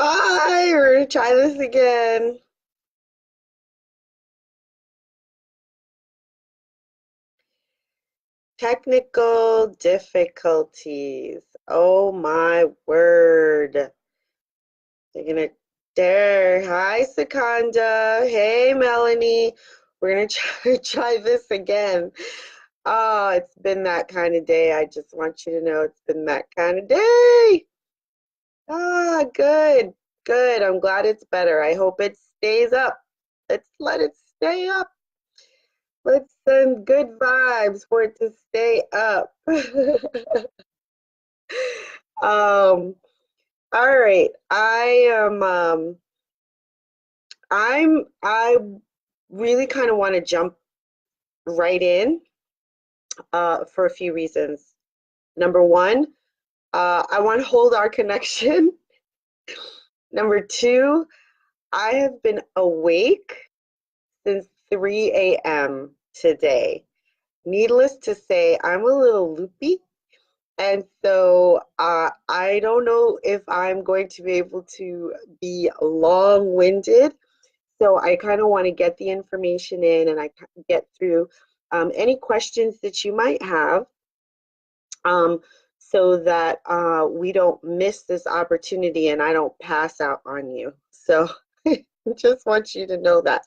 Hi, we're gonna try this again. Technical difficulties. Oh my word. They're gonna dare. Hi, Secunda. Hey, Melanie. We're gonna try this again. Oh, it's been that kind of day. I just want you to know it's been that kind of day. Ah, good, good. I'm glad it's better. I hope it stays up. Let's let it stay up. Let's send good vibes for it to stay up. Um, all right. I really kind of want to jump right in for a few reasons. Number one, I want to hold our connection. Number two, I have been awake since 3 a.m. today. Needless to say, I'm a little loopy. And so I don't know if I'm going to be able to be long-winded. So I kind of want to get the information in and I get through any questions that you might have um, so that we don't miss this opportunity and I don't pass out on you. So just want you to know that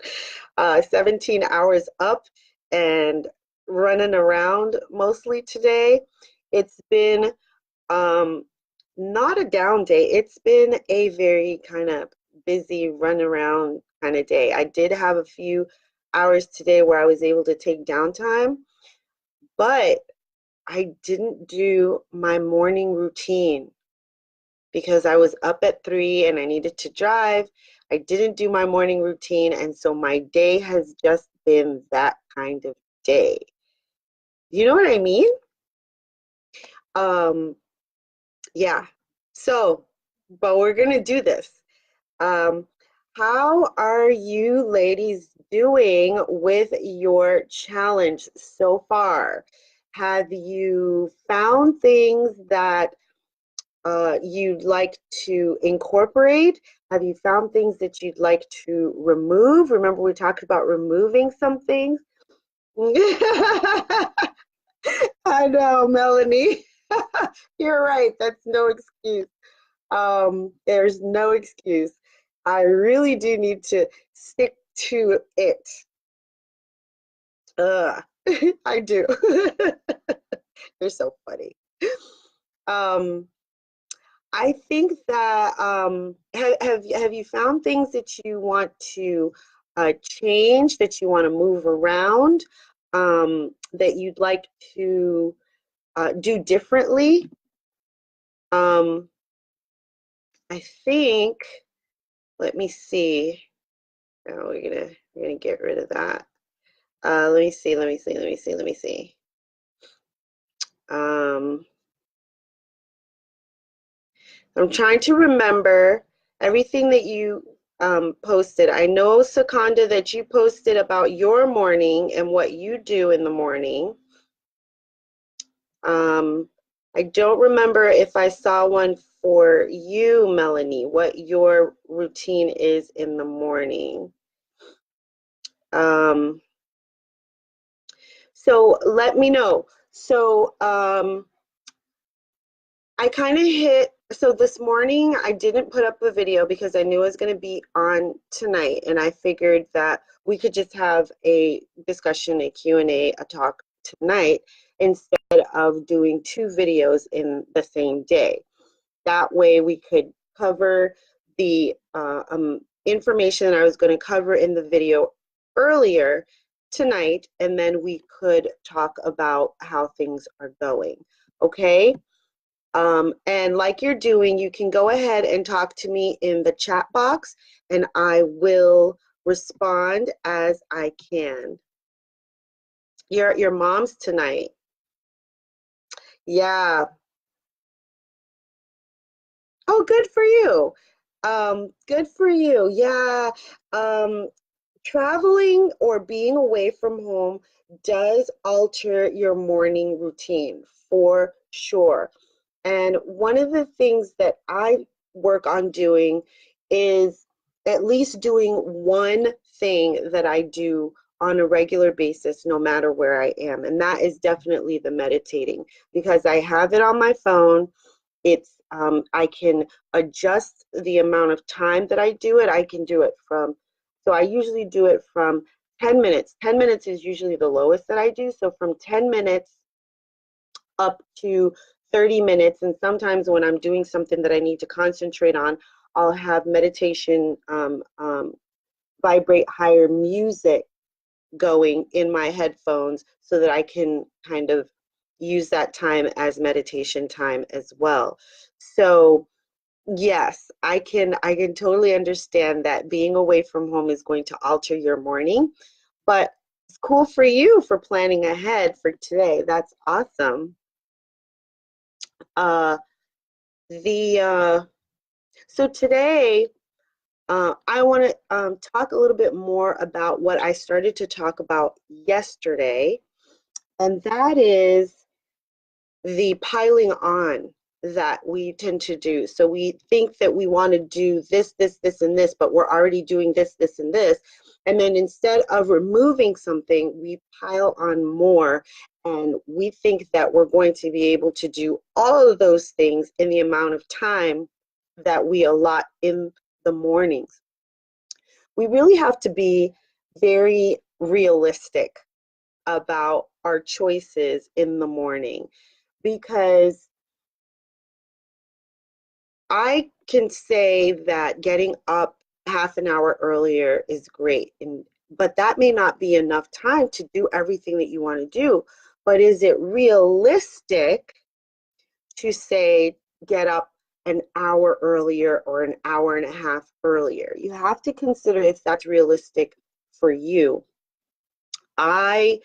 17 hours up and running around mostly today. It's been um, not a down day. It's been a very kind of busy run around kind of day. I did have a few hours today where I was able to take downtime, but I didn't do my morning routine because I was up at 3 and I needed to drive. I didn't do my morning routine, and so my day has just been that kind of day. You know what I mean? Um, yeah. So, but we're gonna do this. Um, how are you ladies doing with your challenge so far? Have you found things that you'd like to incorporate? Have you found things that you'd like to remove? Remember, we talked about removing some things? I know, Melanie. You're right. That's no excuse. There's no excuse. I really do need to stick to it. Ugh, I do. You're so funny. Um, I think that have you found things that you want to change, that you want to move around, that you'd like to do differently? Um, I think. Let me see. Oh, we're gonna get rid of that. Let me see. Let me see. Let me see. Let me see. Um, I'm trying to remember everything that you posted. I know, Secunda, that you posted about your morning and what you do in the morning. Um, I don't remember if I saw one for you, Melanie, what your routine is in the morning. Um, so let me know. So I kind of hit, so this morning I didn't put up a video because I knew it was going to be on tonight, and I figured that we could just have a discussion, a Q&A, a talk tonight instead of doing two videos in the same day. That way we could cover the information I was going to cover in the video earlier tonight, and then we could talk about how things are going. Okay? And like you're doing, you can go ahead and talk to me in the chat box, and I will respond as I can. You're at your mom's tonight. Yeah. Oh, good for you. Good for you. Yeah. Um, Traveling or being away from home does alter your morning routine for sure. And one of the things that I work on doing is at least doing one thing that I do on a regular basis, no matter where I am. And that is definitely the meditating, because I have it on my phone. It's I can adjust the amount of time that I do it. I can do it from, so I usually do it from 10 minutes. 10 minutes is usually the lowest that I do. So from 10 minutes up to 30 minutes. And sometimes when I'm doing something that I need to concentrate on, I'll have meditation vibrate higher music going in my headphones so that I can kind of use that time as meditation time as well. So yes, I can totally understand that being away from home is going to alter your morning, but it's cool for you for planning ahead for today. That's awesome. Uh, the so today I want to talk a little bit more about what I started to talk about yesterday, and that is the piling on that we tend to do. So we think that we want to do this, this, this, and this, but we're already doing this, this, and this. And then instead of removing something, we pile on more. And we think that we're going to be able to do all of those things in the amount of time that we allot in the mornings. We really have to be very realistic about our choices in the morning, because I can say that getting up half an hour earlier is great, but that may not be enough time to do everything that you want to do. But is it realistic to say get up an hour earlier or an hour and a half earlier? You have to consider if that's realistic for you. I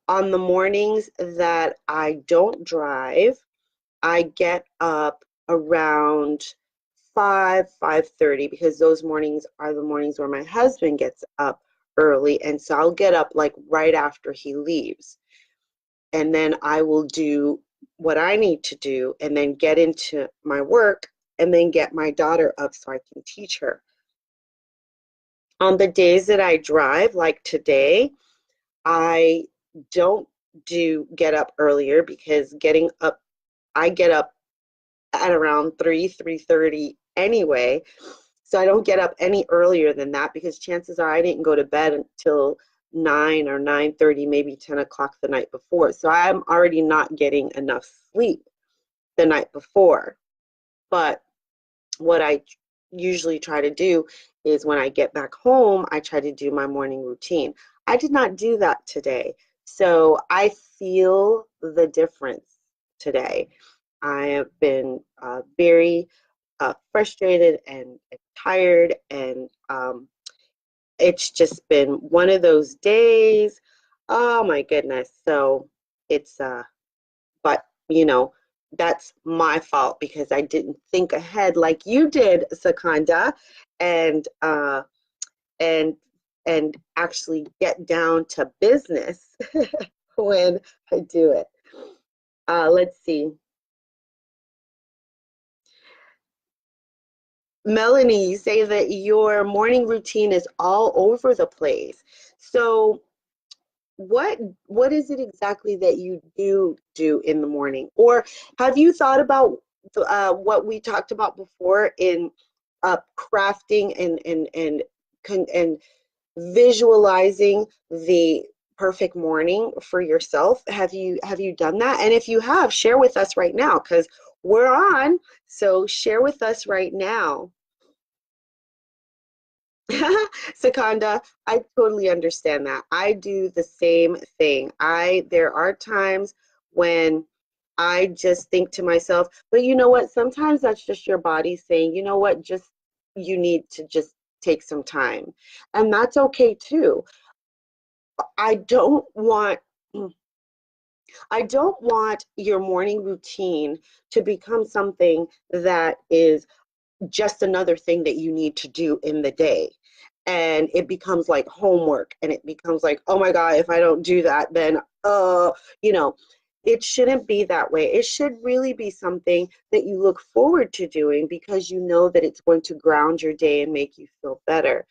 on the mornings that I don't drive, I get up around 5:30, because those mornings are the mornings where my husband gets up early, and so I'll get up like right after he leaves. And then I will do what I need to do and then get into my work and then get my daughter up so I can teach her. On the days that I drive, like today, I don't do get up earlier, because getting up, I get up at around 3:30 anyway. So I don't get up any earlier than that, because chances are I didn't go to bed until 9 or 9:30, maybe 10 o'clock the night before. So I'm already not getting enough sleep the night before. But what I usually try to do is when I get back home, I try to do my morning routine. I did not do that today. So I feel the difference today. I have been very frustrated and tired, and it's just been one of those days. Oh my goodness. So it's but that's my fault, because I didn't think ahead like you did, Sakanda, and and and actually get down to business when I do it. Let's see. Melanie, you say that your morning routine is all over the place. So what what is it exactly that you do in the morning? Or have you thought about what we talked about before in crafting and visualizing the perfect morning for yourself? Have you done that? And if you have, share with us right now, because we're on. So share with us right now. Sekanda, I totally understand that. I do the same thing. There are times when I just think to myself, but you know what? Sometimes that's just your body saying, you know what, just you need to just take some time. And that's okay too. I don't want I don't want your morning routine to become something that is just another thing that you need to do in the day. And it becomes like homework, and it becomes like, oh my God, if I don't do that, then, you know, it shouldn't be that way. It should really be something that you look forward to doing because you know that it's going to ground your day and make you feel better.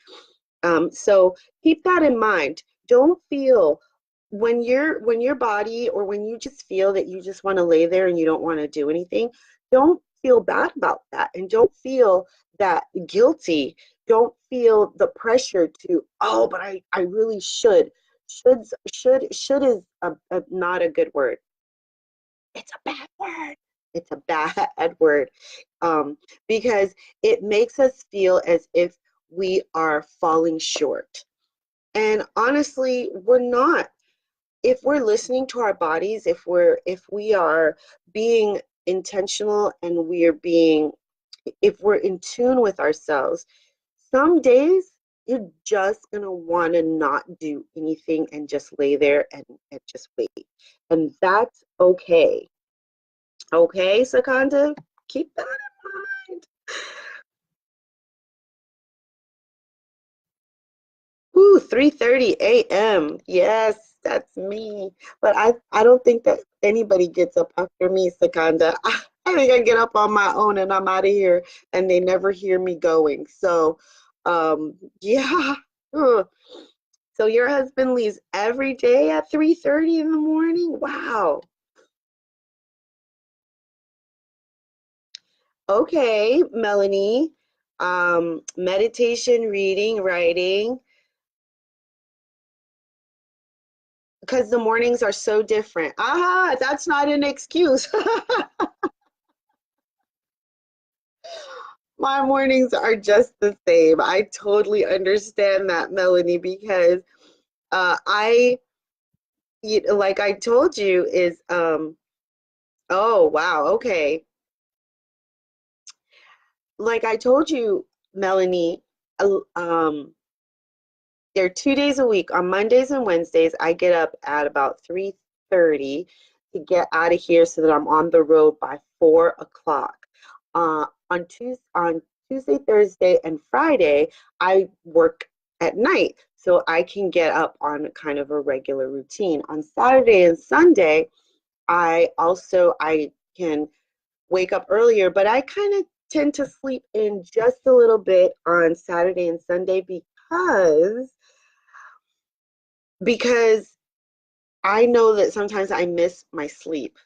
So keep that in mind. Don't feel when your body or when you just feel that you just want to lay there and you don't want to do anything, don't feel bad about that and don't feel that guilty. Don't feel the pressure to, oh, but I really should. Should is not a good word. It's a bad word. It's a bad word, because it makes us feel as if we are falling short. And honestly, we're not. If we're listening to our bodies, if we are being intentional and if we're in tune with ourselves, some days you're just gonna want to not do anything and just lay there and just wait. And that's okay. Okay, Sakanda, keep that in mind. Ooh, 3:30 a.m. Yes, that's me. But I don't think that anybody gets up after me, Sakanda. I think I get up on my own and I'm out of here and they never hear me going. So, yeah. Ugh. So your husband leaves every day at 3:30 in the morning? Wow. Okay, Melanie. Meditation, reading, writing, because the mornings are so different. Aha, that's not an excuse. My mornings are just the same. I totally understand that, Melanie, because like I told you, is oh wow, okay. Like I told you, Melanie, they're 2 days a week. On Mondays and Wednesdays, I get up at about 3:30 to get out of here so that I'm on the road by 4 o'clock. On Tuesday, Thursday, and Friday, I work at night, so I can get up on kind of a regular routine. On Saturday and Sunday, I can wake up earlier, but I kind of tend to sleep in just a little bit on Saturday and Sunday because I know that sometimes I miss my sleep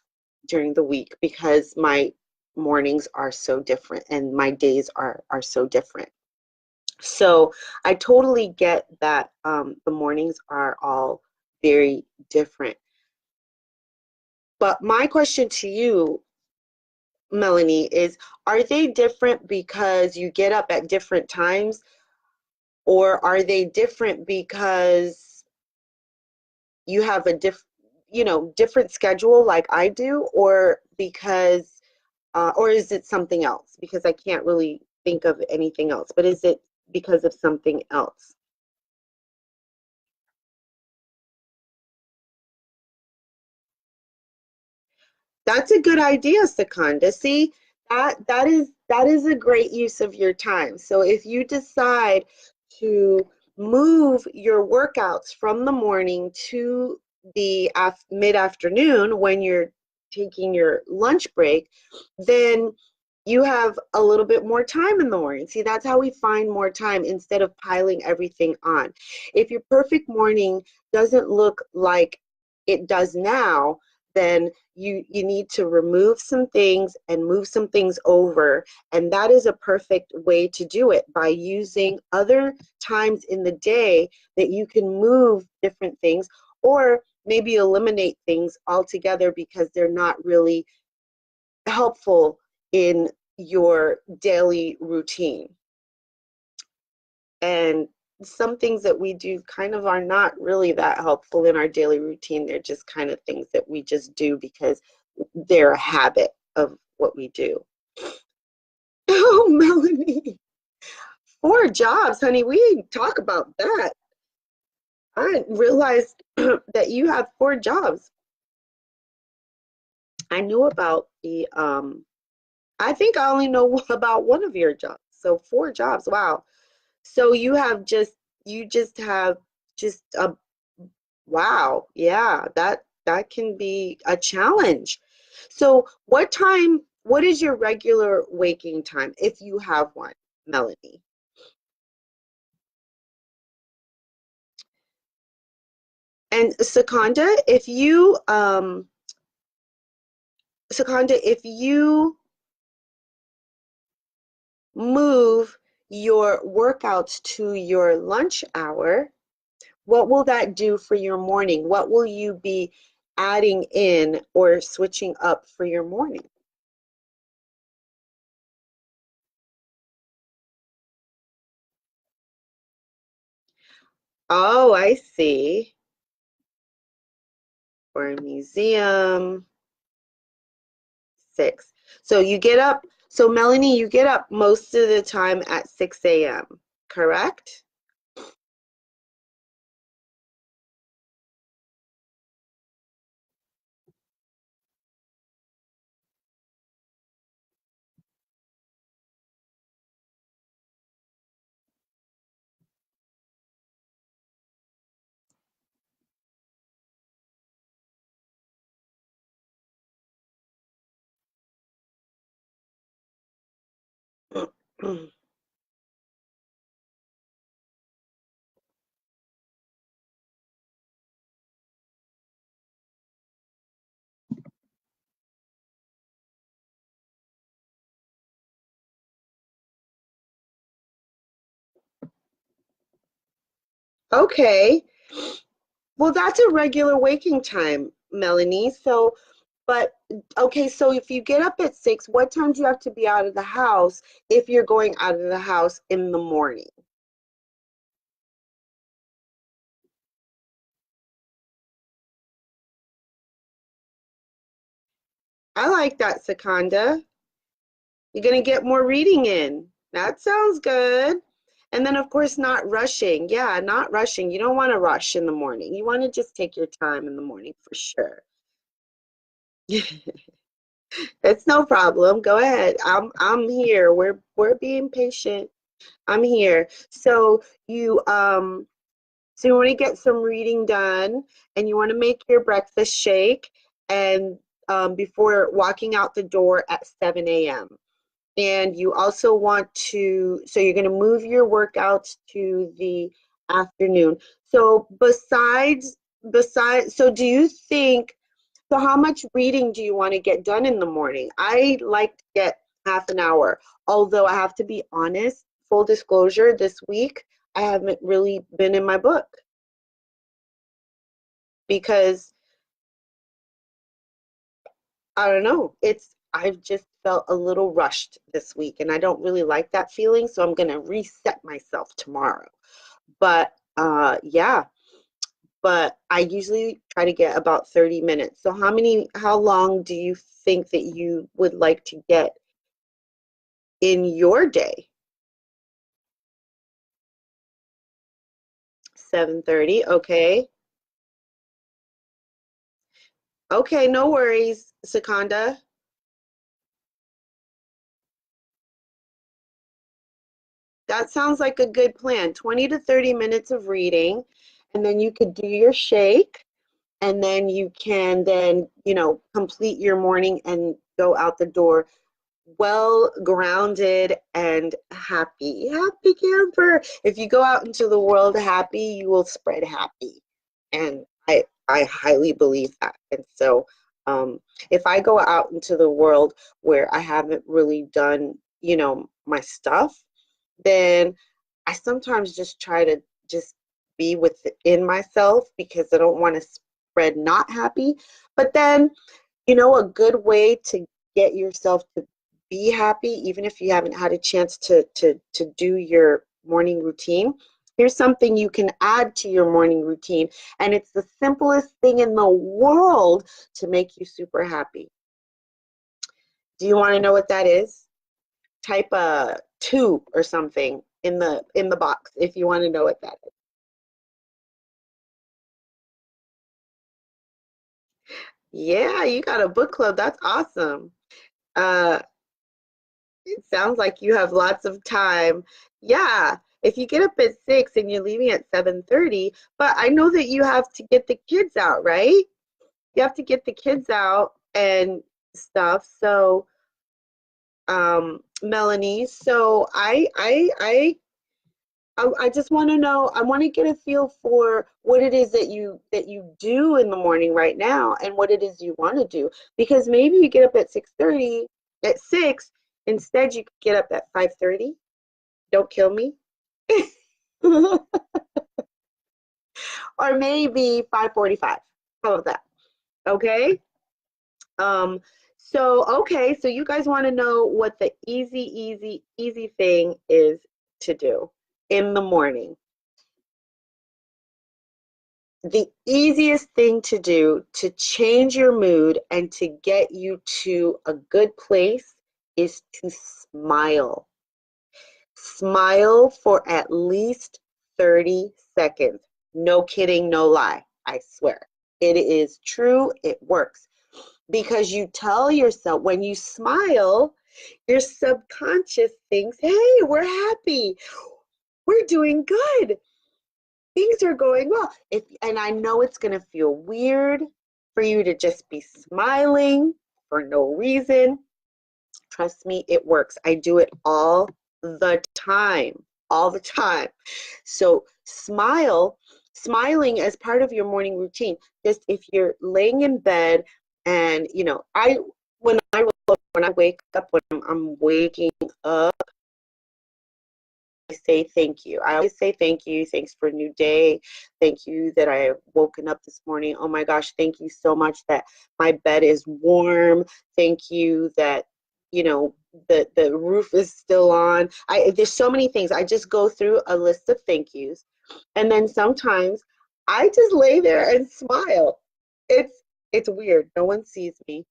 during the week because my mornings are so different and my days are so different. So I totally get that the mornings are all very different. But my question to you, Melanie, is are they different because you get up at different times, or are they different because you have a different schedule like I do, or because or is it something else? Because I can't really think of anything else, but is it because of something else? That's a good idea, Secunda. See, that is a great use of your time. So if you decide to move your workouts from the morning to the mid-afternoon when you're taking your lunch break, then you have a little bit more time in the morning. See, that's how we find more time instead of piling everything on. If your perfect morning doesn't look like it does now, then you need to remove some things and move some things over, and that is a perfect way to do it by using other times in the day that you can move different things or maybe eliminate things altogether because they're not really helpful in your daily routine. And some things that we do kind of are not really that helpful in our daily routine. They're just kind of things that we just do because they're a habit of what we do. Oh, Melanie, 4 jobs, honey. We didn't talk about that. I didn't realize that you have 4 jobs. I knew about I think I only know about one of your jobs. So 4 jobs. Wow. So you just have just a wow. Yeah, that can be a challenge. So what is your regular waking time if you have one, Melanie? And Secunda, if you move your workouts to your lunch hour, what will that do for your morning? What will you be adding in or switching up for your morning? Oh, I see. For a museum, 6. So you get up, so Melanie, you get up most of the time at 6 a.m., correct? Okay. Well, that's a regular waking time, Melanie. But okay, so if you get up at 6, what time do you have to be out of the house if you're going out of the house in the morning? I like that, Secunda. You're going to get more reading in. That sounds good. And then, of course, not rushing. Yeah, not rushing. You don't want to rush in the morning. You want to just take your time in the morning for sure. It's no problem. Go ahead. I'm here. We're being patient. I'm here. So you want to get some reading done and you want to make your breakfast shake and before walking out the door at 7 a.m. And you also want to, so you're going to move your workouts to the afternoon. So so do you think, so how much reading do you want to get done in the morning? I like to get half an hour, although I have to be honest, full disclosure, this week I haven't really been in my book because I don't know, I've just felt a little rushed this week and I don't really like that feeling, so I'm going to reset myself tomorrow. But yeah, but I usually try to get about 30 minutes. So how long do you think that you would like to get in your day? 7:30, okay. Okay, no worries, Secunda. That sounds like a good plan. 20 to 30 minutes of reading, and then you could do your shake, and then you can then, complete your morning and go out the door well grounded and happy. Happy camper. If you go out into the world happy, you will spread happy. And I highly believe that. And so if I go out into the world where I haven't really done, my stuff, then I sometimes just try to just be within myself because I don't want to spread not happy. But then, a good way to get yourself to be happy, even if you haven't had a chance to do your morning routine, here's something you can add to your morning routine. And it's the simplest thing in the world to make you super happy. Do you want to know what that is? Type a 2 or something in the box if you want to know what that is. Yeah, you got a book club. That's awesome. Uh, it sounds like you have lots of time. Yeah, if you get up at 6 and you're leaving at 7:30, but I know that you have to get the kids out, right? you have to get the kids out and stuff. So, Melanie, so I just want to know, I want to get a feel for what it is that you do in the morning right now and what it is you want to do. Because maybe you get up at 6:30, at 6, instead you could get up at 5:30. Don't kill me. Or maybe 5:45. How about that? Okay. Um, so you guys want to know what the easy thing is to do in the morning. The easiest thing to do to change your mood and to get you to a good place is to smile. Smile for at least 30 seconds. No kidding, no lie. I swear. It is true, it works. Because you tell yourself, when you smile, your subconscious thinks, hey, we're happy. We're doing good. Things are going well. And I know it's going to feel weird for you to just be smiling for no reason. Trust me, it works. I do it all the time, all the time. So smiling as part of your morning routine. Just if you're laying in bed and, when I wake up, when I'm waking up, I say thank you. I always say thank you. Thanks for a new day. Thank you that I have woken up this morning. Oh my gosh, thank you so much that my bed is warm. Thank you that, the roof is still on. There's so many things. I just go through a list of thank yous. And then sometimes I just lay there and smile. It's weird. No one sees me.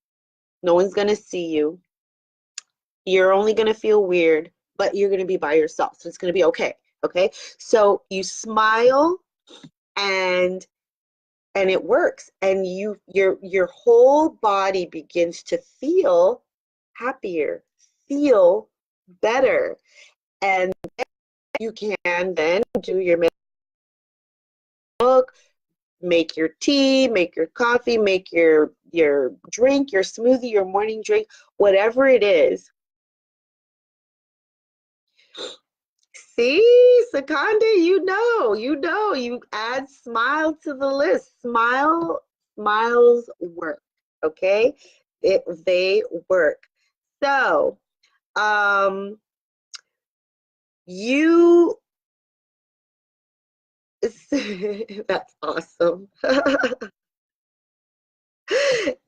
No one's gonna see you. You're only gonna feel weird, but you're going to be by yourself. So it's going to be okay. Okay. So you smile and it works. And your whole body begins to feel happier, feel better. And you can then do your book, make your tea, make your coffee, make your drink, your smoothie, your morning drink, whatever it is. See, Sakanda, you add smile to the list. Smiles work, okay? They work. So, you, that's awesome.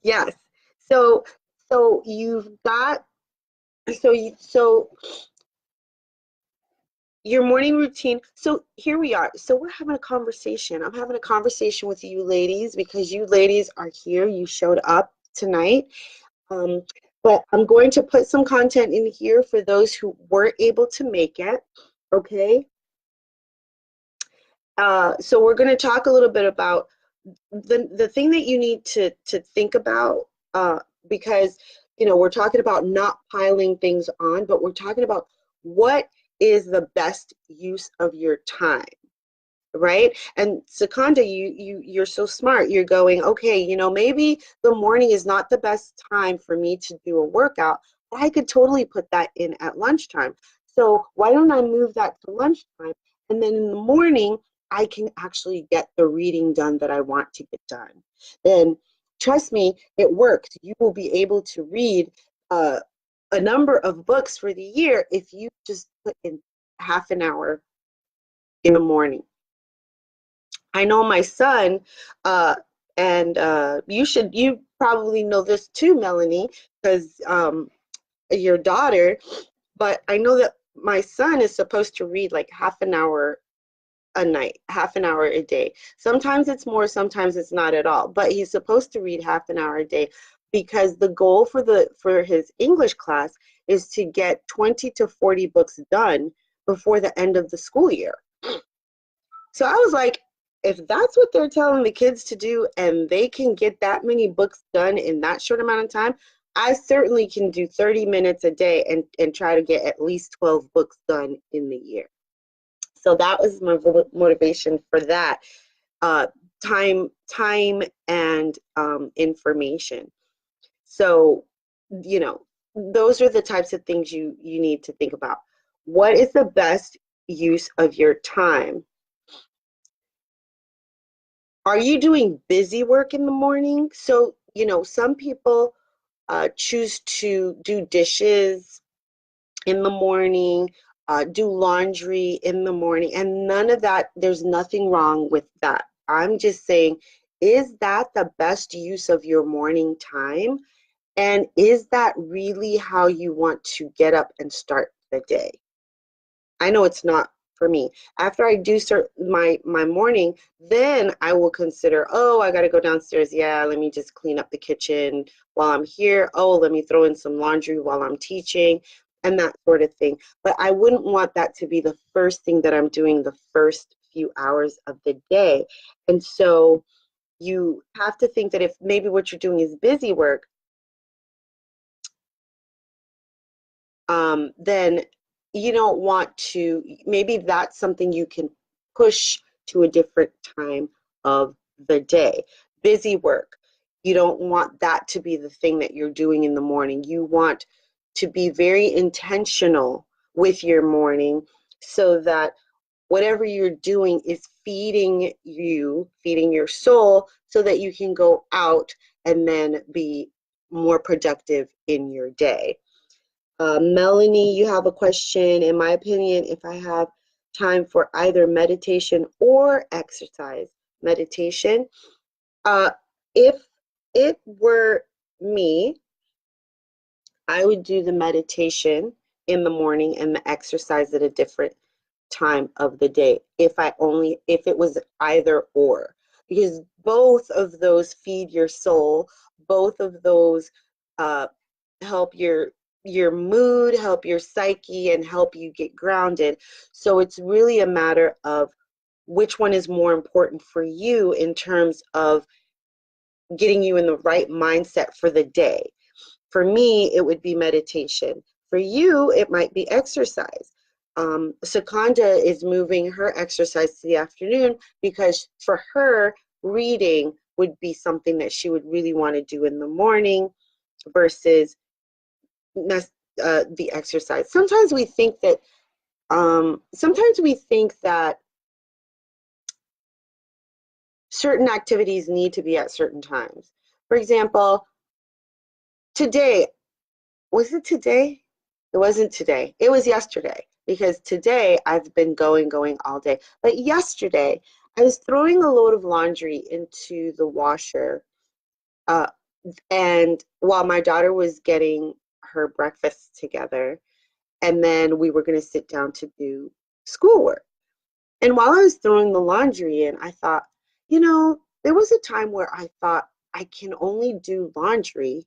Yes. So, you've got, so your morning routine. So here we are. So we're having a conversation. I'm having a conversation with you ladies because you ladies are here. You showed up tonight. But I'm going to put some content in here for those who weren't able to make it. Okay. So we're going to talk a little bit about the thing that you need to think about, because we're talking about not piling things on, but we're talking about what is the best use of your time, right? And Sakanda, you're so smart. You're going, okay, maybe the morning is not the best time for me to do a workout, but I could totally put that in at lunchtime. So why don't I move that to lunchtime? And then in the morning, I can actually get the reading done that I want to get done. Then trust me, it works. You will be able to read a number of books for the year if you just put in half an hour in the morning. I know my son, and you probably know this too, Melanie, because your daughter, but I know that my son is supposed to read like half an hour a night, half an hour a day. Sometimes it's more, sometimes it's not at all, but he's supposed to read half an hour a day because the goal for his English class is to get 20 to 40 books done before the end of the school year. So I was like, if that's what they're telling the kids to do and they can get that many books done in that short amount of time, I certainly can do 30 minutes a day and try to get at least 12 books done in the year. So that was my motivation for that. time and information. So, you know, those are the types of things you need to think about. What is the best use of your time? Are you doing busy work in the morning? So, some people choose to do dishes in the morning, do laundry in the morning, and none of that, there's nothing wrong with that. I'm just saying, is that the best use of your morning time? And is that really how you want to get up and start the day? I know it's not for me. After I do my morning, then I will consider, oh, I got to go downstairs. Yeah, let me just clean up the kitchen while I'm here. Oh, let me throw in some laundry while I'm teaching and that sort of thing. But I wouldn't want that to be the first thing that I'm doing the first few hours of the day. And so you have to think that if maybe what you're doing is busy work, then you don't want to, maybe that's something you can push to a different time of the day. Busy work, you don't want that to be the thing that you're doing in the morning. You want to be very intentional with your morning so that whatever you're doing is feeding your soul so that you can go out and then be more productive in your day. Melanie, you have a question. In my opinion, if I have time for either meditation or exercise, meditation, uh, if it were me, I would do the meditation in the morning and the exercise at a different time of the day. If it was either or, because both of those feed your soul, both of those uh, help your mood, help your psyche, and help you get grounded. So it's really a matter of which one is more important for you in terms of getting you in the right mindset for the day. For me, it would be meditation. For you, it might be exercise. Secunda is moving her exercise to the afternoon because for her, reading would be something that she would really want to do in the morning versus the exercise. Sometimes we think that certain activities need to be at certain times. For example, today, was it today? It wasn't today. It was yesterday because today I've been going all day. But yesterday, I was throwing a load of laundry into the washer, uh, and while my daughter was getting her breakfast together, and then we were going to sit down to do schoolwork. And while I was throwing the laundry in, I thought, there was a time where I thought I can only do laundry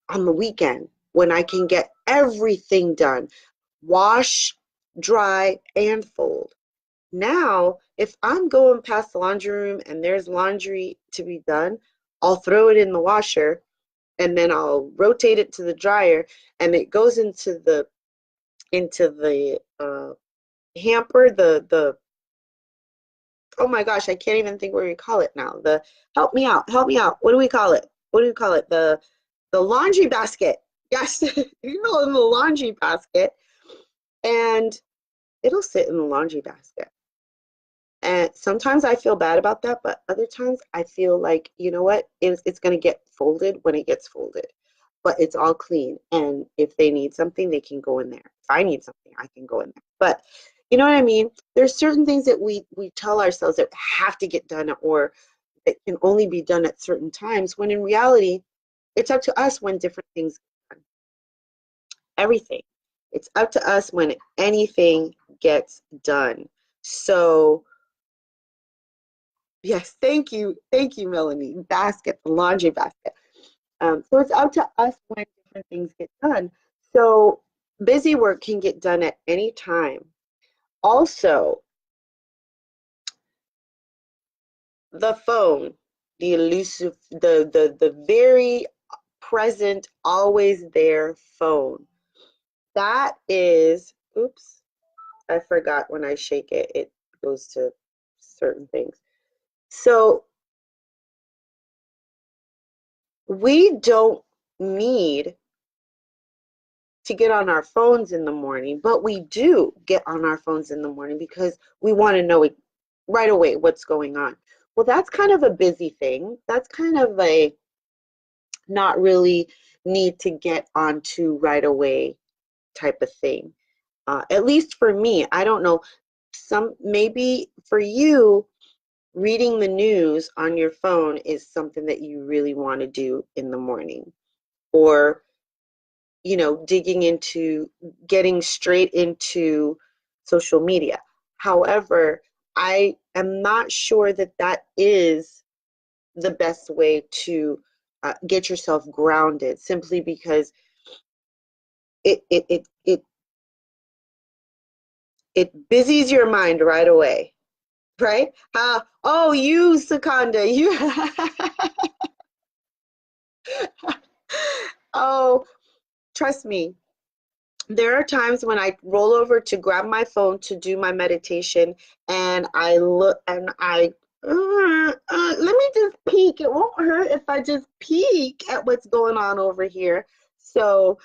on the weekend when I can get everything done, wash, dry, and fold. Now, if I'm going past the laundry room and there's laundry to be done, I'll throw it in the washer and then I'll rotate it to the dryer and it goes into the hamper, the oh my gosh, I can't even think what we call it now. The help me out, help me out. What do we call it? What do we call it? The laundry basket. Yes, you know, in the laundry basket, and it'll sit in the laundry basket. And sometimes I feel bad about that, but other times I feel like, you know what, it's going to get folded when it gets folded. But it's all clean. And if they need something, they can go in there. If I need something, I can go in there. But you know what I mean? There's certain things that we tell ourselves that have to get done or it can only be done at certain times, when in reality, it's up to us when different things get done. Everything. It's up to us when anything gets done. So yes, thank you, Melanie. Basket, the laundry basket. So it's up to us when different things get done. So busy work can get done at any time. Also, the phone, the elusive, the very present, always there phone. That is, oops, I forgot when I shake it, it goes to certain things. So we don't need to get on our phones in the morning, but we do get on our phones in the morning because we want to know right away what's going on. Well, that's kind of a busy thing. That's kind of a not really need to get onto right away type of thing. At least for me, I don't know. Some maybe for you, reading the news on your phone is something that you really want to do in the morning, or digging into getting straight into social media. However, I am not sure that that is the best way to get yourself grounded, simply because it it it it it busies your mind right away, right? Oh, you, Secunda, you. Oh, trust me, there are times when I roll over to grab my phone to do my meditation, and I look and let me just peek. It won't hurt if I just peek at what's going on over here. So,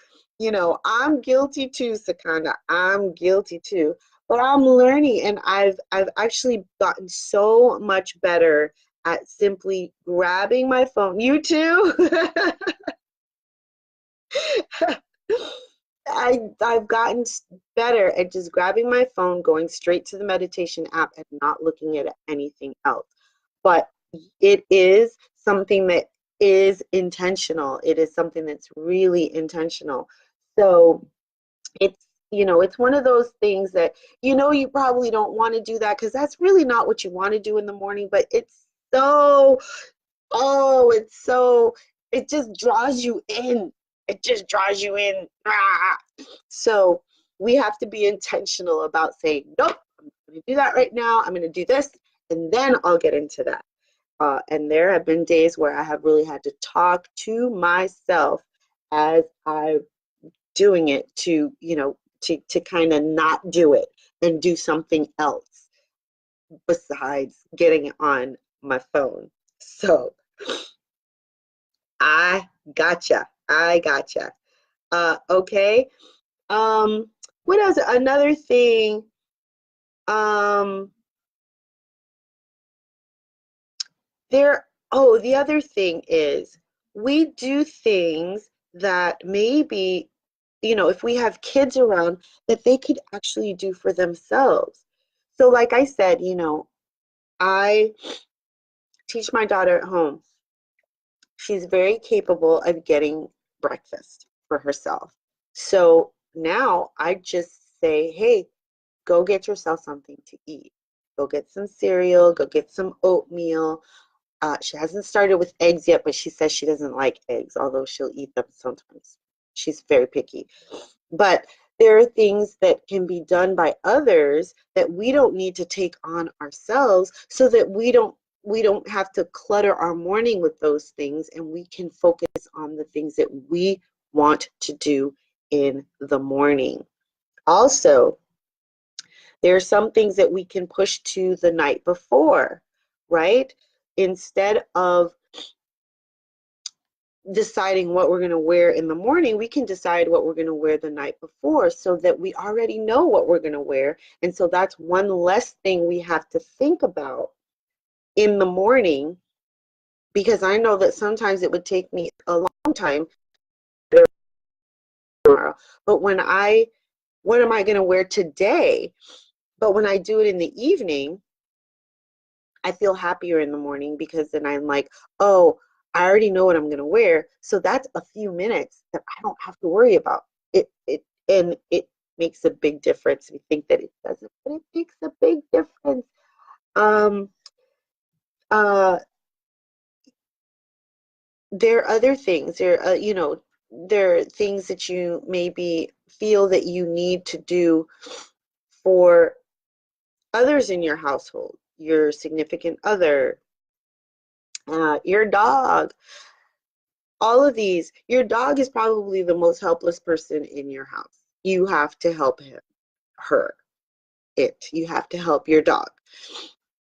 I'm guilty too, Sakana. I'm guilty too. But I'm learning, and I've actually gotten so much better at simply grabbing my phone. You too? I've gotten better at just grabbing my phone, going straight to the meditation app, and not looking at anything else. But it is something that is intentional. It is something that's really intentional. So it's one of those things that you probably don't want to do that, because that's really not what you want to do in the morning. But it's so Oh, it just draws you in. It just draws you in. Ah. So we have to be intentional about saying, nope, I'm going to do that right now. I'm going to do this, and then I'll get into that. And there have been days where I have really had to talk to myself as I'm doing it to kind of not do it and do something else besides getting on my phone. So I gotcha. I gotcha. Okay. Um, what else? Another thing. Um, the other thing is we do things that maybe, if we have kids around, that they could actually do for themselves. So, like I said, I teach my daughter at home. She's very capable of getting breakfast for herself. So now I just say, hey, go get yourself something to eat. Go get some cereal, go get some oatmeal. She hasn't started with eggs yet, but she says she doesn't like eggs, although she'll eat them sometimes. She's very picky. But there are things that can be done by others that we don't need to take on ourselves, so that we don't have to clutter our morning with those things, and we can focus on the things that we want to do in the morning. Also, there are some things that we can push to the night before, right? Instead of deciding what we're going to wear in the morning, we can decide what we're going to wear the night before, so that we already know what we're going to wear. And so that's one less thing we have to think about in the morning, because I know that sometimes it would take me a long time tomorrow. But what am I going to wear today? But when I do it in the evening, I feel happier in the morning, because then I'm like, oh, I already know what I'm going to wear. So that's a few minutes that I don't have to worry about. And it makes a big difference. We think that it doesn't, but it makes a big difference. Um, uh, there are other things. There are things that you maybe feel that you need to do for others in your household, your significant other, your dog, all of these. Your dog is probably the most helpless person in your house. You have to help him, her, it. You have to help your dog.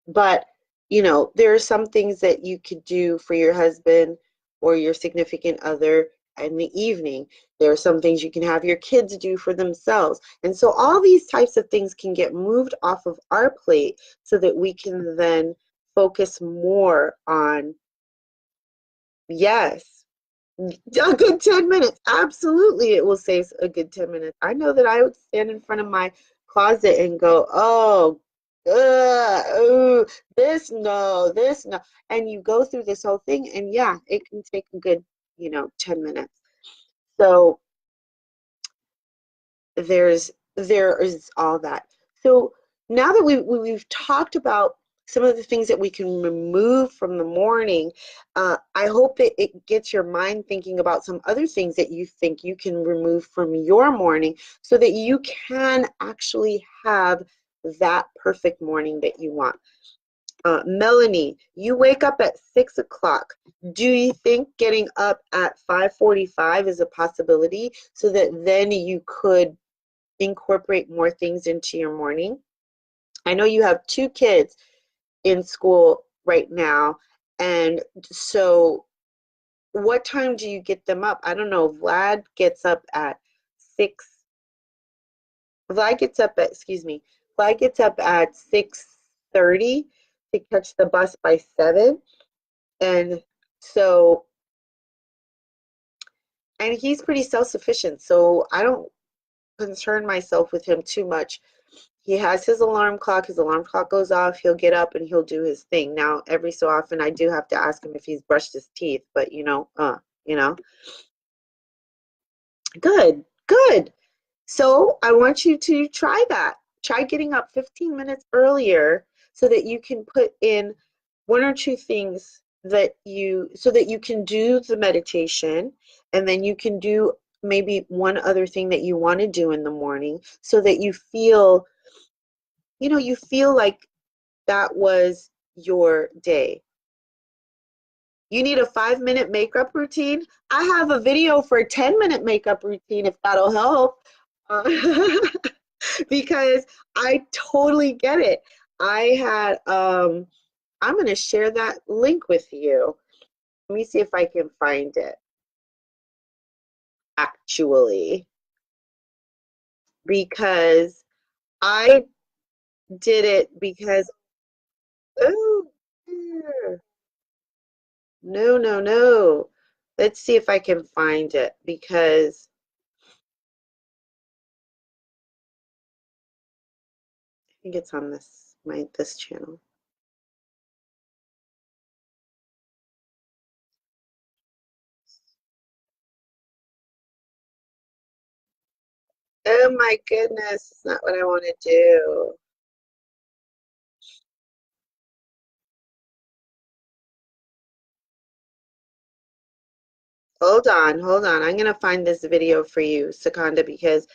But you know, there are some things that you could do for your husband or your significant other in the evening. There are some things you can have your kids do for themselves. And so all these types of things can get moved off of our plate so that we can then focus more on, yes, a good 10 minutes. Absolutely, it will save a good 10 minutes. I know that I would stand in front of my closet and go, oh, ooh, this no, this no. And you go through this whole thing, and yeah, it can take a good, 10 minutes. So there is all that. So now that we've talked about some of the things that we can remove from the morning, I hope it gets your mind thinking about some other things that you think you can remove from your morning so that you can actually have that perfect morning that you want. Melanie, you wake up at 6 o'clock. Do you think getting up at 5:45 is a possibility so that then you could incorporate more things into your morning? I know you have two kids in school right now, and so what time do you get them up? I don't know. Vlad gets up at 6. Vlad gets up at, excuse me, Vlad gets up at 6:30 to catch the bus by 7. And so, and he's pretty self-sufficient, so I don't concern myself with him too much. He has his alarm clock. His alarm clock goes off. He'll get up and he'll do his thing. Now, every so often, I do have to ask him if he's brushed his teeth, but you know, good, good. So I want you to try that. Try getting up 15 minutes earlier so that you can put in one or two things so that you can do the meditation, and then you can do maybe one other thing that you want to do in the morning so that you feel like that was your day. You need a 5-minute makeup routine? I have a video for a 10-minute makeup routine if that'll help. Uh, because I totally get it. I'm going to share that link with you. Let me see if I can find it actually, because I did it because, oh, dear. No, no, no. Let's see if I can find it because I think it's on this channel. Oh my goodness, it's not what I want to do. Hold on, hold on. I'm gonna find this video for you, Secunda, because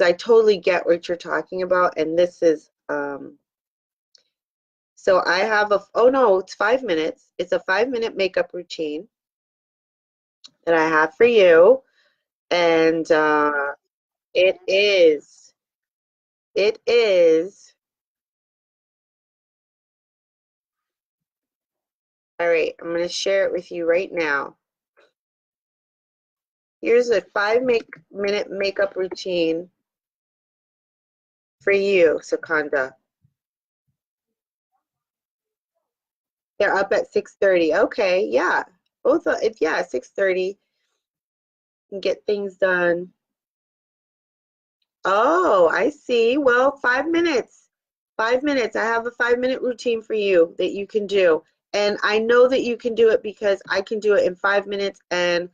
I totally get what you're talking about, and this is so I have oh no, it's 5 minutes. It's a 5-minute makeup routine that I have for you, and it is it is all right. I'm gonna share it with you right now. Here's a 5-minute makeup routine for you, Secunda. They're up at 6:30. Okay, yeah. Both yeah, 6:30 and get things done. Oh, I see. Well, 5 minutes. 5 minutes. I have a 5-minute routine for you that you can do. And I know that you can do it because I can do it in 5 minutes. And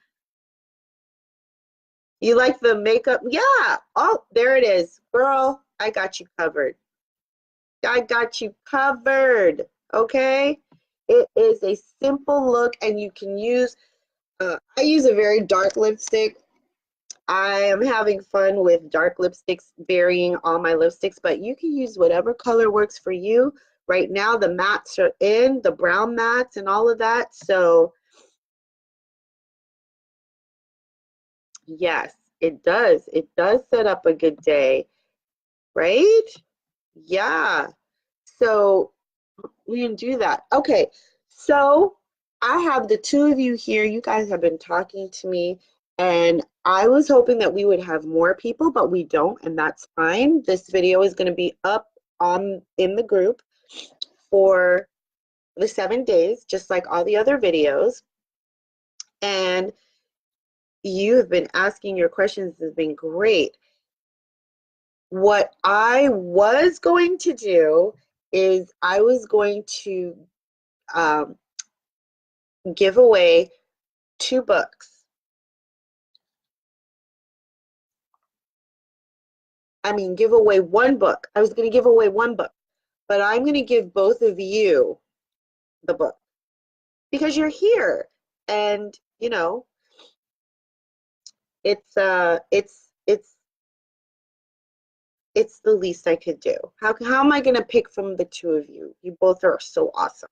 you like the makeup? Yeah. Oh, there it is. Girl, I got you covered. I got you covered. Okay? It is a simple look, and you can use, I use a very dark lipstick. I am having fun with dark lipsticks, varying all my lipsticks, but you can use whatever color works for you. Right now, the mattes are in, the brown mattes and all of that. So, yes, it does. It does set up a good day, right? Yeah. So, We didn't do that. Okay, so I have the two of you here. You guys have been talking to me, and I was hoping that we would have more people, but we don't, and that's fine. This video is going to be up on in the group for the 7 days, just like all the other videos. And you have been asking your questions, has been great. What I was going to do is I was going to um, give away 2 books. I mean, give away 1 book. I was going to give away 1 book, but I'm going to give both of you the book because you're here, and it's it's the least I could do. How am I going to pick from the two of you? You both are so awesome.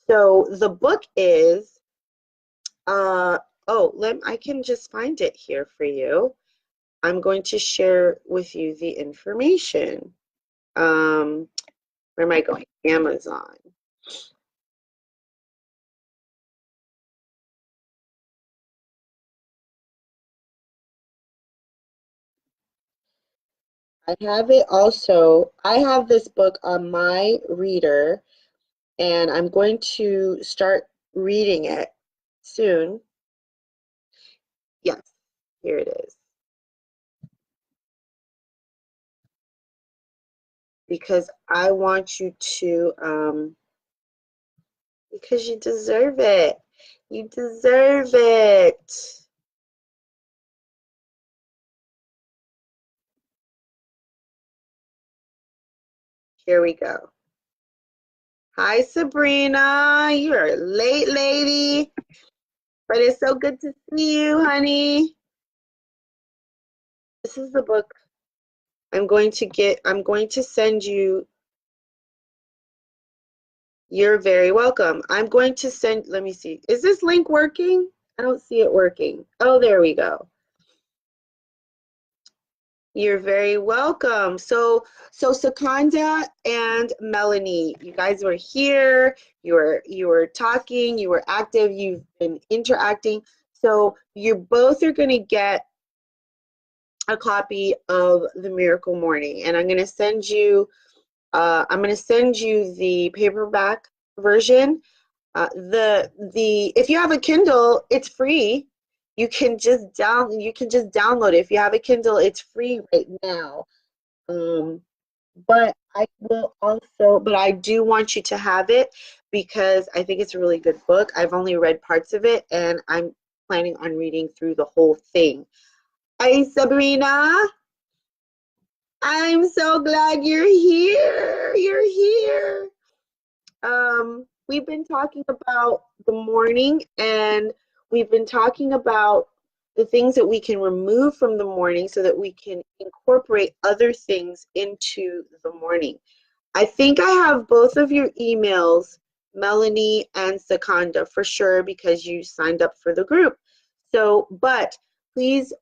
So the book is oh, I can just find it here for you. I'm going to share with you the information. Where am I going? Amazon. I have it also. I have this book on my reader, and I'm going to start reading it soon. Yes, here it is. Because I want you to, because you deserve it. You deserve it. Here we go. Hi, Sabrina. You're a late lady, but it's so good to see you, honey. This is the book I'm going to send you. You're very welcome. I'm going to send, let me see. Is this link working? I don't see it working. Oh, there we go. You're very welcome. So Sakanda and Melanie, you guys were here. You were talking. You were active. You've been interacting. So you both are going to get a copy of The Miracle Morning, and I'm going to send you. I'm going to send you the paperback version. The if you have a Kindle, it's free. You can just download it. If you have a Kindle, it's free right now. Um, but I do want you to have it because I think it's a really good book. I've only read parts of it, and I'm planning on reading through the whole thing. Hi, Sabrina. I'm so glad you're here. You're here. We've been talking about the morning, and we've been talking about the things that we can remove from the morning so that we can incorporate other things into the morning. I think I have both of your emails, Melanie and Sakanda, for sure, because you signed up for the group. So, but please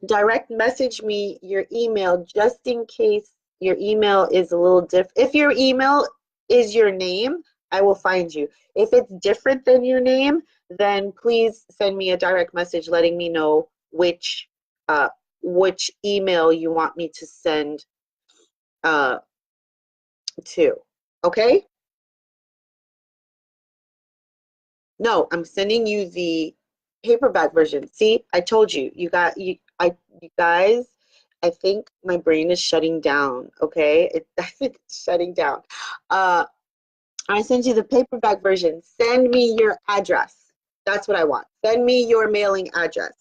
direct message me your email just in case your email is a little different. If your email is your name, I will find you. If it's different than your name, then please send me a direct message letting me know which email you want me to send uh, to. Okay? No, I'm sending you the paperback version. See, I told you. You guys, I think my brain is shutting down, okay? I think it's shutting down. I sent you the paperback version. Send me your address. That's what I want. Send me your mailing address.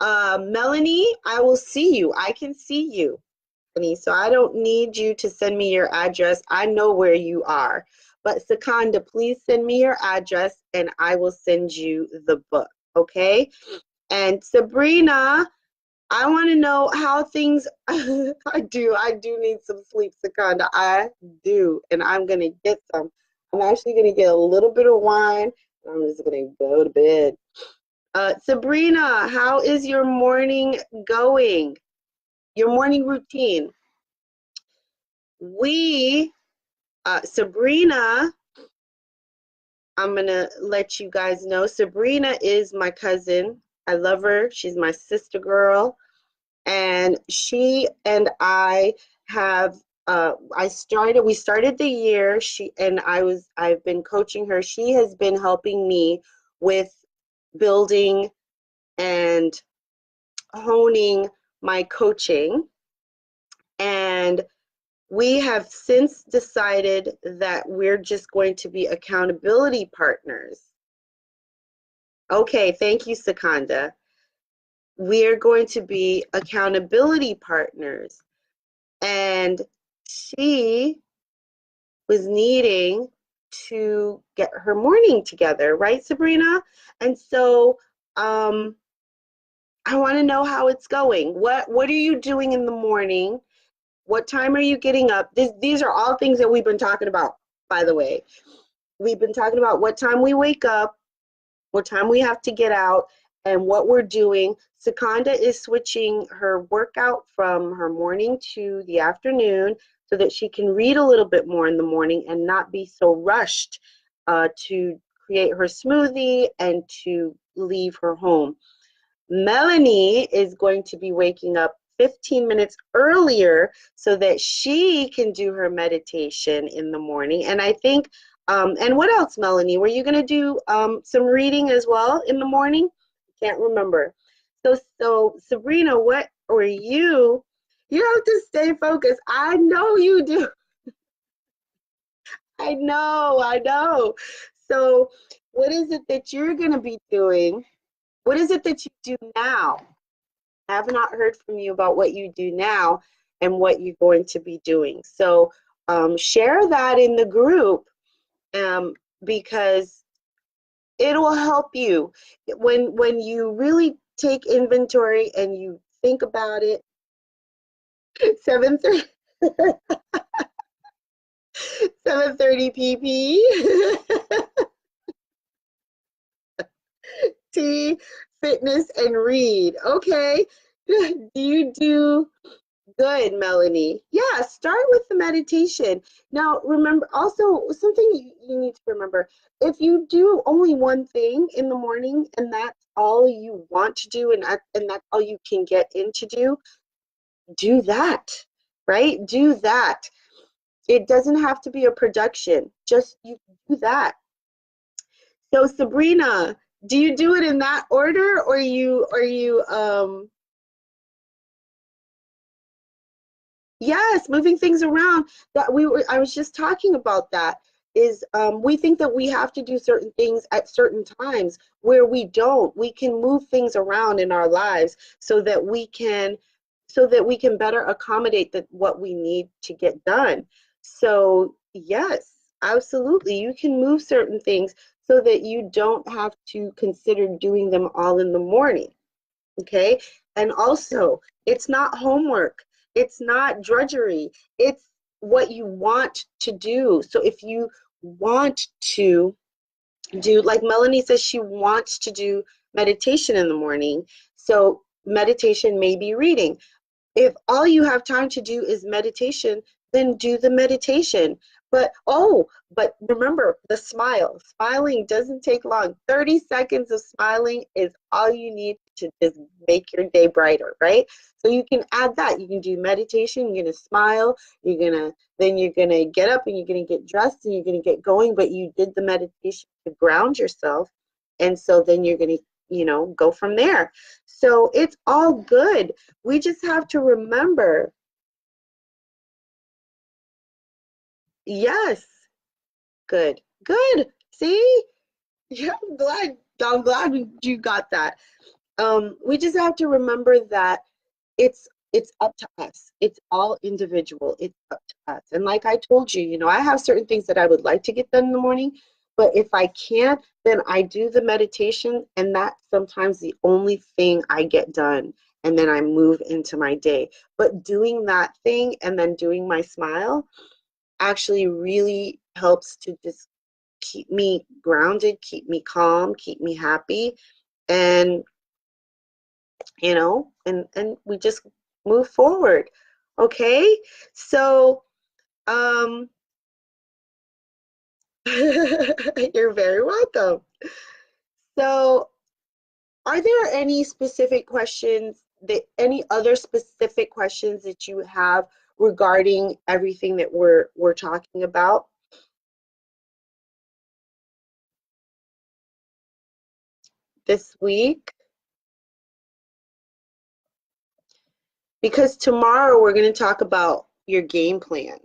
Melanie, I will see you. I can see you, honey, so I don't need you to send me your address. I know where you are. But Sakanda, please send me your address and I will send you the book, okay? And Sabrina, I want to know how things I do need some sleep, Sakanda. I do, and I'm gonna get some. I'm actually gonna get a little bit of wine, and I'm just gonna go to bed. Sabrina, how is your morning going? Your morning routine? We Sabrina, I'm going to let you guys know. Sabrina is my cousin. I love her. She's my sister girl. And she and I have we started the year. I've been coaching her. She has been helping me with building and honing my coaching. And we have since decided that we're just going to be accountability partners. Okay, thank you, Sakanda. We're going to be accountability partners. And she was needing to get her morning together, right, Sabrina? And so I want to know how it's going. What are you doing in the morning? What time are you getting up? These are all things that we've been talking about, by the way. We've been talking about what time we wake up, what time we have to get out, and what we're doing. Sakanda is switching her workout from her morning to the afternoon so that she can read a little bit more in the morning and not be so rushed to create her smoothie and to leave her home. Melanie is going to be waking up 15 minutes earlier so that she can do her meditation in the morning. And I think, and what else, Melanie? Were you going to do some reading as well in the morning? Can't remember. So Sabrina, what were you? You have to stay focused. I know you do. I know, I know. So, what is it that you're going to be doing? What is it that you do now? I have not heard from you about what you do now and what you're going to be doing. So share that in the group because it will help you when you really take inventory and you think about it. 7:30 7:30 pp. Tea, fitness, and read. Okay. Do you do Good, Melanie. Yeah, start with the meditation. Now, remember also something you need to remember. If you do only one thing in the morning and that's all you want to do and that's all you can get in to do that, right? Do that. It doesn't have to be a production. Just you do that. So Sabrina, do you do it in that order or you Yes, moving things around. I was just talking about that. Is we think that we have to do certain things at certain times where we don't. We can move things around in our lives so that we can better accommodate what we need to get done. So yes, absolutely. You can move certain things so that you don't have to consider doing them all in the morning. Okay. And also, it's not homework, it's not drudgery, it's what you want to do. So if you want to do, like Melanie says, she wants to do meditation in the morning. So meditation may be reading. If all you have time to do is meditation, then do the meditation. But remember the smile. Smiling doesn't take long. 30 seconds of smiling is all you need to just make your day brighter, right? So you can add that. You can do meditation, you're gonna smile, you're gonna get up and you're gonna get dressed and you're gonna get going, but you did the meditation to ground yourself. And so then you're gonna, go from there. So it's all good. We just have to remember, yes, good, good. See? Yeah, I'm glad you got that. We just have to remember that it's up to us. It's all individual. It's up to us. And like I told you, I have certain things that I would like to get done in the morning, but if I can't, then I do the meditation, and that's sometimes the only thing I get done. And then I move into my day. But doing that thing and then doing my smile actually really helps to just keep me grounded, keep me calm, keep me happy. And and we just move forward. Okay, so um You're very welcome. So, are there any specific questions any other specific questions that you have regarding everything that we're talking about this week? Because tomorrow we're going to talk about your game plan.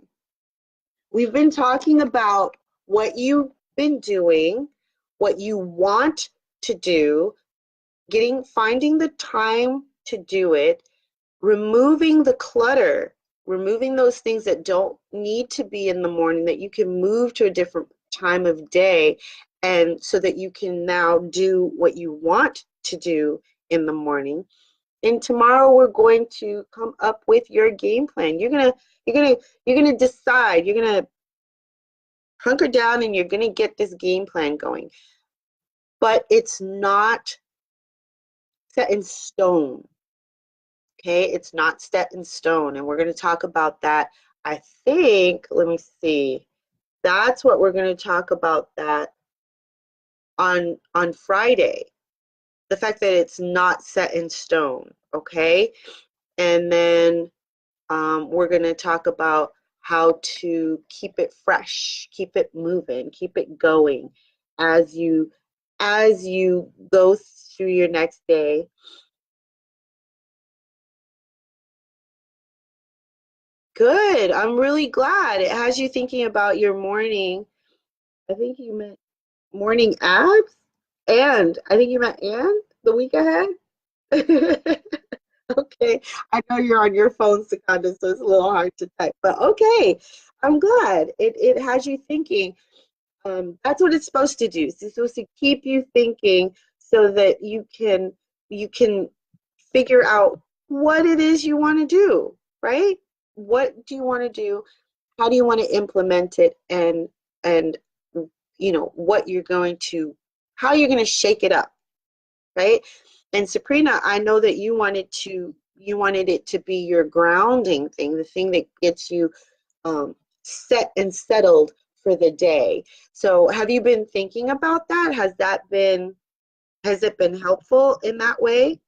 We've been talking about what you've been doing, what you want to do, finding the time to do it, removing the clutter, removing those things that don't need to be in the morning that you can move to a different time of day, and so that you can now do what you want to do in the morning. And tomorrow we're going to come up with your game plan. You're gonna decide, you're gonna hunker down and you're gonna get this game plan going. But it's not set in stone. Okay, it's not set in stone, and we're going to talk about that. I think, let me see. That's what we're going to talk about that on Friday. The fact that it's not set in stone, okay? And then we're going to talk about how to keep it fresh, keep it moving, keep it going as you go through your next day. Good. I'm really glad. It has you thinking about your morning. I think you meant morning abs, and I think you meant and the week ahead. Okay. I know you're on your phone, Secunda, so it's a little hard to type, but okay. I'm glad. It has you thinking. That's what it's supposed to do. It's supposed to keep you thinking so that you can figure out what it is you want to do, right? What do you want to do? How do you want to implement it? And what you're going to how you're going to shake it up, right? And Sabrina, I know that you wanted it to be your grounding thing, the thing that gets you set and settled for the day. So have you been thinking about that? Has it been helpful in that way?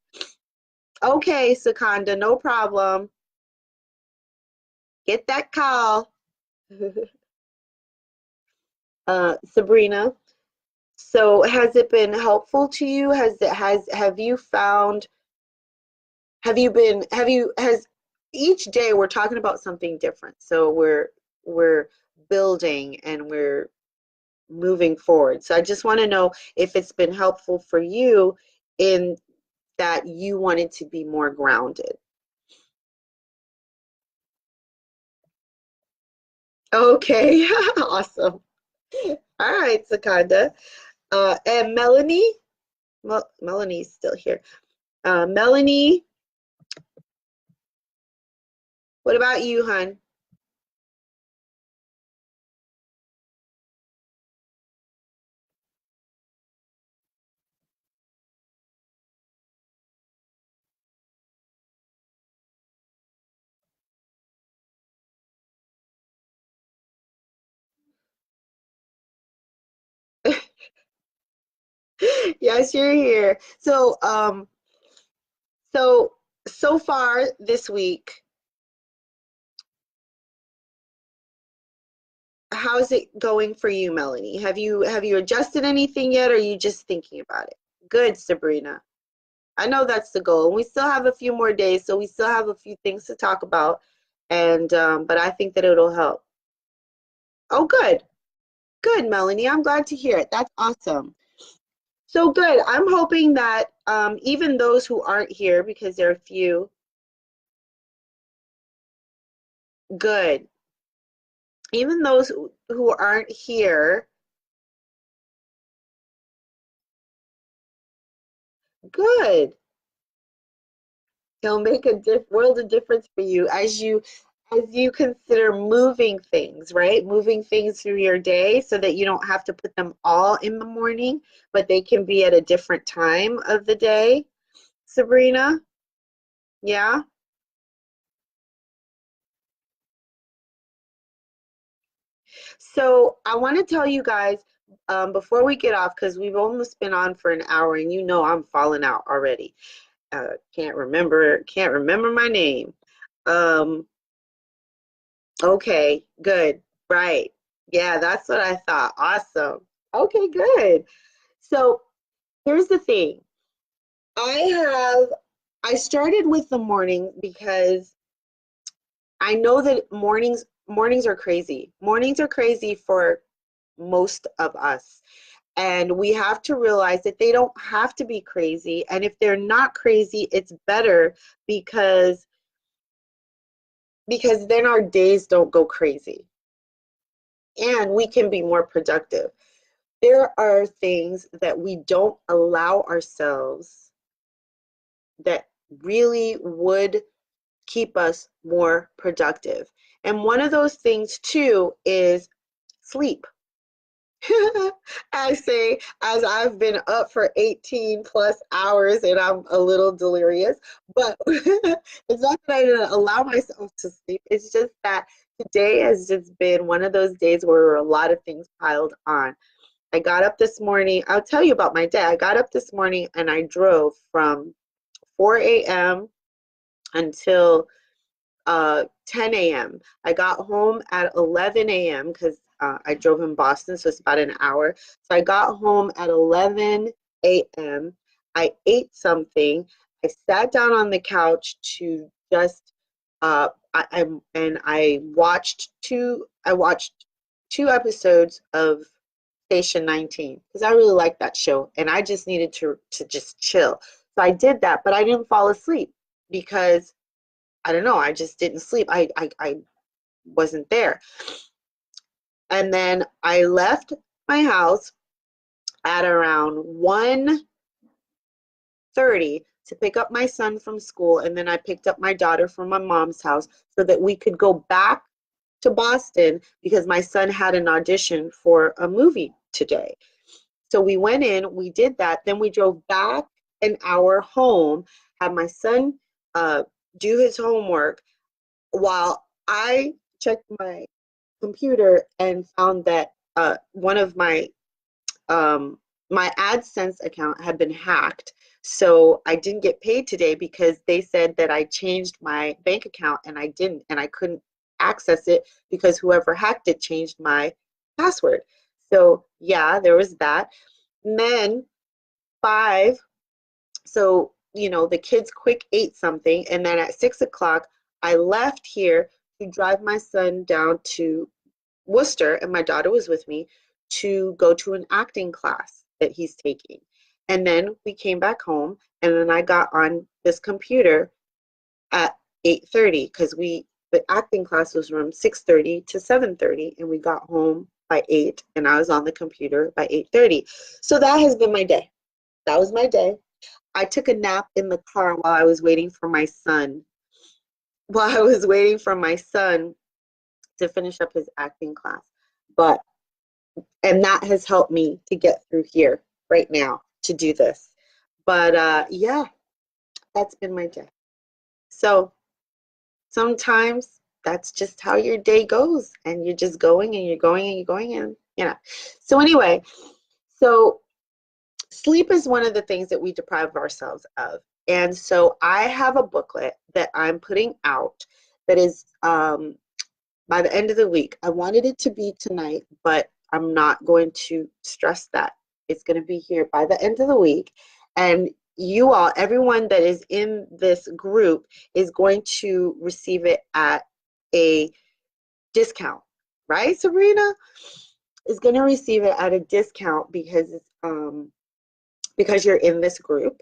Okay, Sakanda, no problem. Get that call. Sabrina, so has it been helpful to you? Have you found has each day we're talking about something different. So we're building and we're moving forward. So I just want to know if it's been helpful for you in that you wanted to be more grounded. Okay, awesome. All right, Sakanda. And Melanie, Melanie's still here. Melanie, what about you, hon? Yes, you're here. So far this week, how's it going for you, Melanie? Have you adjusted anything yet, or are you just thinking about it? Good, Sabrina. I know that's the goal. And we still have a few more days, so we still have a few things to talk about. And but I think that it'll help. Oh, good. Good, Melanie. I'm glad to hear it. That's awesome. So good. I'm hoping that even those who aren't here, because there are a few, good. Even those who aren't here, good. It'll make a world of difference for you as you consider moving things, right? Moving things through your day so that you don't have to put them all in the morning, but they can be at a different time of the day. Sabrina, yeah? So I want to tell you guys before we get off, because we've almost been on for an hour, and you know I'm falling out already. Can't remember my name. Um, okay, good, right. Yeah, that's what I thought. Awesome. Okay, good. So here's the thing. I started with the morning because I know that mornings are crazy. Mornings are crazy for most of us. And we have to realize that they don't have to be crazy. And if they're not crazy, it's better because then our days don't go crazy and we can be more productive. There are things that we don't allow ourselves that really would keep us more productive. And one of those things too is sleep. I say, as I've been up for 18 plus hours and I'm a little delirious, but it's not that I didn't allow myself to sleep. It's just that today has just been one of those days where a lot of things piled on. I got up this morning. I'll tell you about my day. I got up this morning and I drove from 4 a.m. until 10 a.m. I got home at 11 a.m. because I drove in Boston, so it's about an hour. So I got home at 11 a.m. I ate something. I sat down on the couch to just I watched two episodes of Station 19 because I really liked that show and I just needed to just chill. So I did that, but I didn't fall asleep because I don't know. I just didn't sleep. I wasn't there. And then I left my house at around 1:30 to pick up my son from school. And then I picked up my daughter from my mom's house so that we could go back to Boston because my son had an audition for a movie today. So we went in, we did that. Then we drove back an hour home, had my son do his homework while I checked my computer and found that one of my AdSense account had been hacked. So I didn't get paid today because they said that I changed my bank account and I didn't, and I couldn't access it because whoever hacked it changed my password. So yeah, there was that. And then five, so the kids quick ate something, and then at 6 o'clock I left here to drive my son down to Worcester, and my daughter was with me to go to an acting class that he's taking. And then we came back home, and then I got on this computer at 8:30 because the acting class was from 6:30 to 7:30, and we got home by 8, and I was on the computer by 8:30. So that has been my day. That was my day. I took a nap in the car while I was waiting for my son. While I was waiting for my son to finish up his acting class. But and that has helped me to get through here right now to do this. But yeah, that's been my day. So sometimes that's just how your day goes, and you're just going and you're going and you're going and. So anyway, so sleep is one of the things that we deprive ourselves of. And so I have a booklet that I'm putting out that is by the end of the week. I wanted it to be tonight, but I'm not going to stress that. It's going to be here by the end of the week. And you all, everyone that is in this group is going to receive it at a discount, right, Sabrina? Is going to receive it at a discount because you're in this group.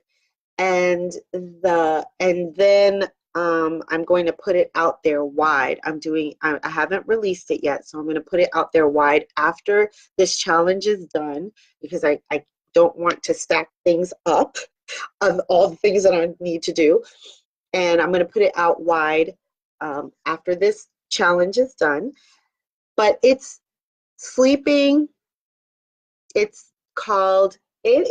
And then I'm going to put it out there wide. I haven't released it yet, so I'm going to put it out there wide after this challenge is done because I don't want to stack things up of all the things that I need to do. And I'm going to put it out wide after this challenge is done. But it's sleeping. It is called, and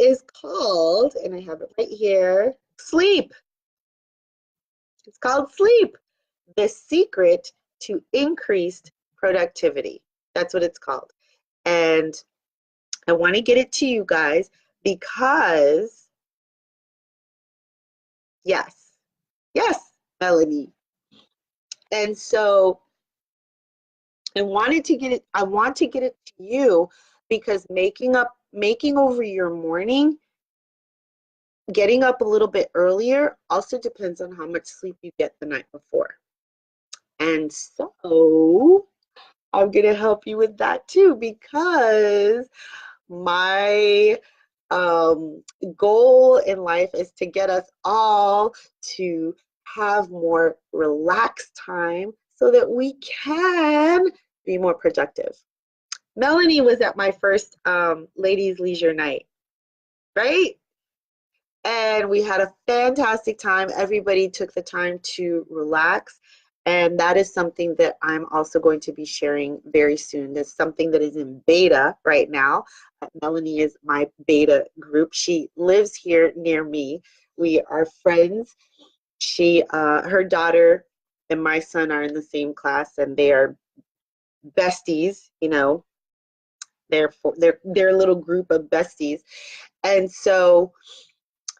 I have it right here, Sleep. It's called Sleep, the secret to increased productivity. That's what it's called. And I want to get it to you guys because, yes, yes, Melanie. And so I want to get it to you because making over your morning, getting up a little bit earlier also depends on how much sleep you get the night before. And so I'm going to help you with that too because my goal in life is to get us all to have more relaxed time so that we can be more productive. Melanie was at my first ladies' leisure night, right? And we had a fantastic time. Everybody took the time to relax. And that is something that I'm also going to be sharing very soon. There's something that is in beta right now. Melanie is my beta group. She lives here near me. We are friends. Her daughter and my son are in the same class, and they are besties. You know, they're a little group of besties, and so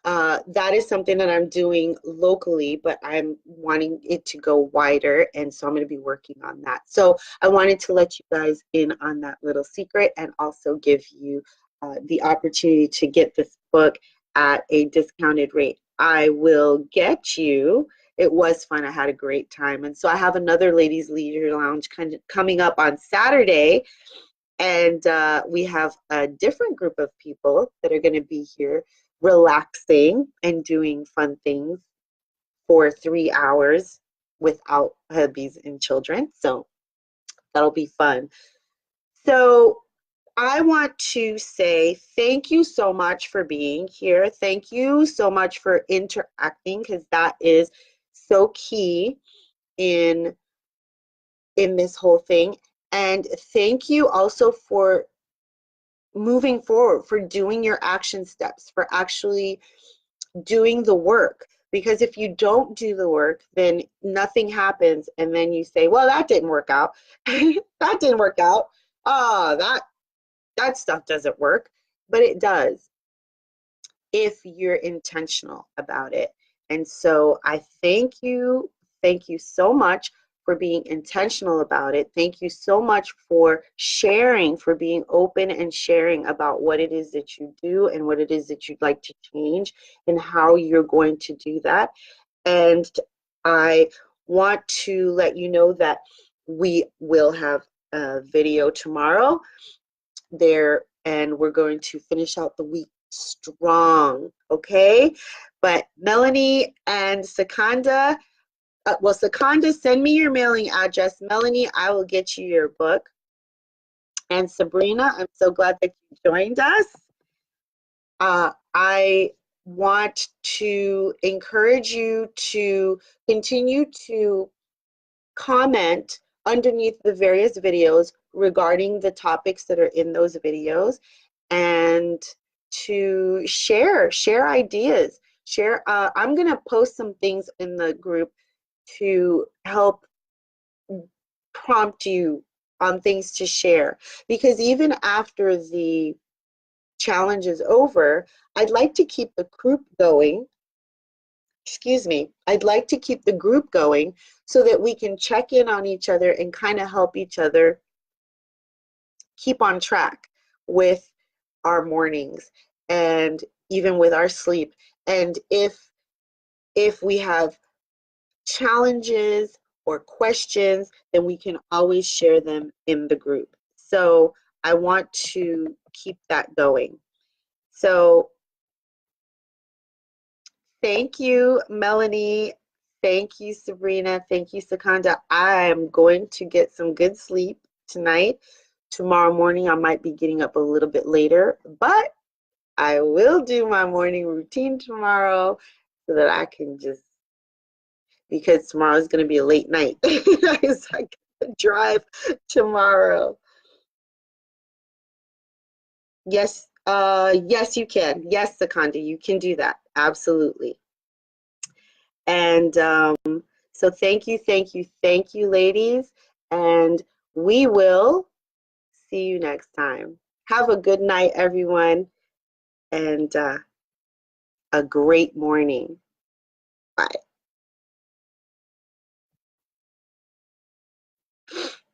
that is something that I'm doing locally, but I'm wanting it to go wider, and so I'm going to be working on that. So I wanted to let you guys in on that little secret and also give you the opportunity to get this book at a discounted rate. I will get you. It was fun. I had a great time. And so I have another Ladies Leisure Lounge kind of coming up on Saturday, and we have a different group of people that are going to be here relaxing and doing fun things for 3 hours without hubbies and children. So that'll be fun. So I want to say thank you so much for being here. Thank you so much for interacting because that is so key in this whole thing. And thank you also for moving forward, for doing your action steps, for actually doing the work. Because if you don't do the work, then nothing happens. And then you say, well, that didn't work out. That didn't work out. Oh, that stuff doesn't work. But it does if you're intentional about it. And so I thank you so much for being intentional about it. Thank you so much for sharing, for being open and sharing about what it is that you do and what it is that you'd like to change and how you're going to do that. And I want to let you know that we will have a video tomorrow there, and we're going to finish out the week strong, okay? But Melanie and Sakanda, well, Sakanda, send me your mailing address. Melanie, I will get you your book. And Sabrina, I'm so glad that you joined us. I want to encourage you to continue to comment underneath the various videos regarding the topics that are in those videos, and to share ideas. I'm going to post some things in the group to help prompt you on things to share, because even after the challenge is over, I'd like to keep the group going. Excuse me, I'd like to keep the group going so that we can check in on each other and kind of help each other keep on track with our mornings and even with our sleep. And if we have challenges or questions, then we can always share them in the group. So I want to keep that going. So thank you, Melanie. Thank you, Sabrina. Thank you, Sakanda. I am going to get some good sleep tonight. Tomorrow morning, I might be getting up a little bit later, but I will do my morning routine tomorrow so that I can just, because tomorrow is going to be a late night. It's like a drive tomorrow. Yes, yes, you can. Yes, Sakanda, you can do that. Absolutely. And so thank you, ladies. And we will see you next time. Have a good night, everyone, and a great morning. Bye.